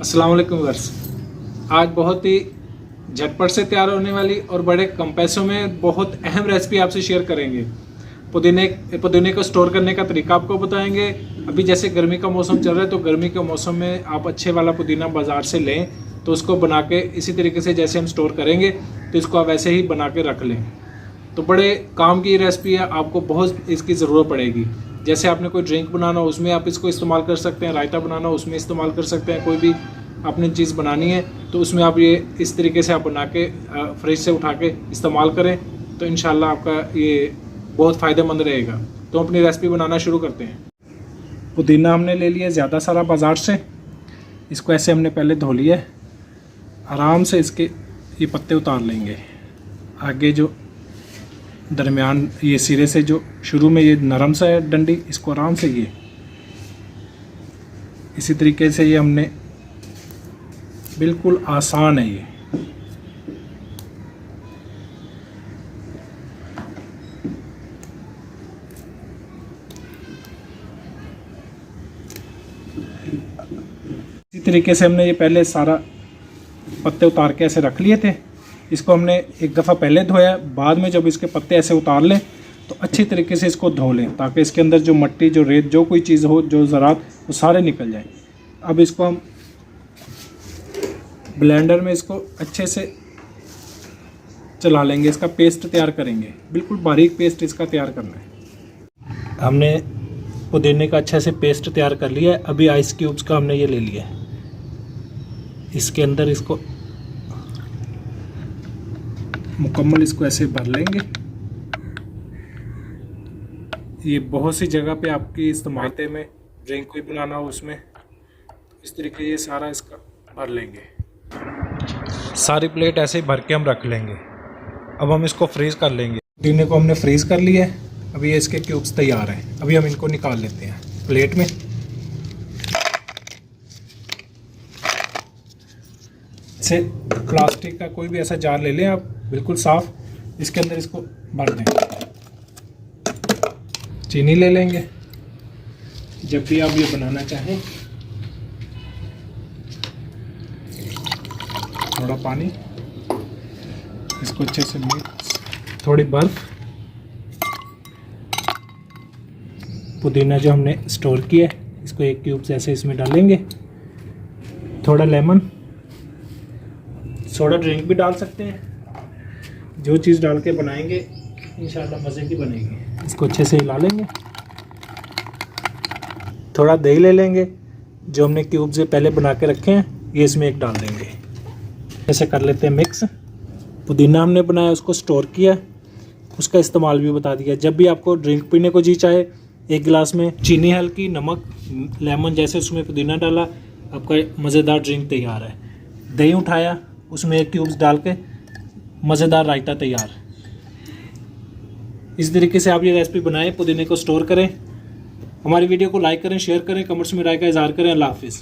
अस्सलाम वालेकुम व्यूअर्स। आज बहुत ही झटपट से तैयार होने वाली और बड़े कम पैसों में बहुत अहम रेसिपी आपसे शेयर करेंगे। पुदीने को स्टोर करने का तरीका आपको बताएंगे। अभी जैसे गर्मी का मौसम चल रहा है तो गर्मी के मौसम में आप अच्छे वाला पुदीना बाज़ार से लें तो उसको बना के इसी तरीके से जैसे हम स्टोर करेंगे तो इसको आप वैसे ही बना के रख लें। तो बड़े काम की रेसिपी है, आपको बहुत इसकी ज़रूरत पड़ेगी। जैसे आपने कोई ड्रिंक बनाना हो उसमें आप इसको इस्तेमाल कर सकते हैं, रायता बनाना हो उसमें इस्तेमाल कर सकते हैं, कोई भी आपने चीज़ बनानी है तो उसमें आप ये इस तरीके से आप बना के फ्रिज से उठा के इस्तेमाल करें तो इंशाल्लाह आपका ये बहुत फ़ायदेमंद रहेगा। तो अपनी रेसिपी बनाना शुरू करते हैं। पुदीना हमने ले लिया ज़्यादा सारा बाज़ार से। इसको ऐसे हमने पहले धो लिया है। आराम से इसके ये पत्ते उतार लेंगे। आगे जो दरमियान ये सिरे से जो शुरू में ये नरम सा है डंडी, इसको आराम से ये इसी तरीके से ये हमने बिल्कुल आसान है ये। इसी तरीके से हमने ये पहले सारा पत्ते उतार के ऐसे रख लिए थे। इसको हमने एक दफ़ा पहले धोया, बाद में जब इसके पत्ते ऐसे उतार लें तो अच्छी तरीके से इसको धो लें ताकि इसके अंदर जो मट्टी, जो रेत, जो कोई चीज़ हो, जो ज़रात, वो सारे निकल जाएं। अब इसको हम ब्लेंडर में इसको अच्छे से चला लेंगे, इसका पेस्ट तैयार करेंगे। बिल्कुल बारीक पेस्ट इसका तैयार करना है। हमने पुदीने का अच्छे से पेस्ट तैयार कर लिया है। अभी आइस क्यूब्स का हमने ये ले लिया है। इसके अंदर इसको मुकम्मल इसको ऐसे भर लेंगे। ये बहुत सी जगह पे आपकी इस्तेमाल में ड्रिंक कोई बनाना हो उसमें इस तरीके ये सारा इसका भर लेंगे। सारी प्लेट ऐसे ही भर के हम रख लेंगे। अब हम इसको फ्रीज़ कर लेंगे। पुदीने को हमने फ्रीज़ कर लिया है। अभी ये इसके क्यूब्स तैयार हैं। अभी हम इनको निकाल लेते हैं प्लेट में। से प्लास्टिक का कोई भी ऐसा जार ले लें आप, बिल्कुल साफ़। इसके अंदर इसको भर दें। चीनी ले लेंगे। जब भी आप ये बनाना चाहें, थोड़ा पानी, इसको अच्छे से मिक्स, थोड़ी बर्फ़, पुदीना जो हमने स्टोर किया है इसको एक क्यूब से ऐसे इसमें डालेंगे। थोड़ा लेमन, सोडा ड्रिंक भी डाल सकते हैं। जो चीज़ डाल के बनाएंगे इंशाल्लाह मज़े की बनेगी। इसको अच्छे से हिला लेंगे। थोड़ा दही ले लेंगे, जो हमने क्यूब से पहले बना के रखे हैं ये इसमें एक डाल देंगे। ऐसे कर लेते हैं मिक्स। पुदीना हमने बनाया, उसको स्टोर किया, उसका इस्तेमाल भी बता दिया। जब भी आपको ड्रिंक पीने को जी चाहे, एक गिलास में चीनी, हल्की नमक, लेमन जैसे उसमें पुदीना डाला, आपका मज़ेदार ड्रिंक तैयार है। दही उठाया, उसमें एक क्यूब्स डाल के मज़ेदार रायता तैयार। इस तरीके से आप ये रेसिपी बनाएं, पुदीने को स्टोर करें। हमारी वीडियो को लाइक करें, शेयर करें, कमेंट्स में राय का इज़हार करें। अल्लाह हाफिज़।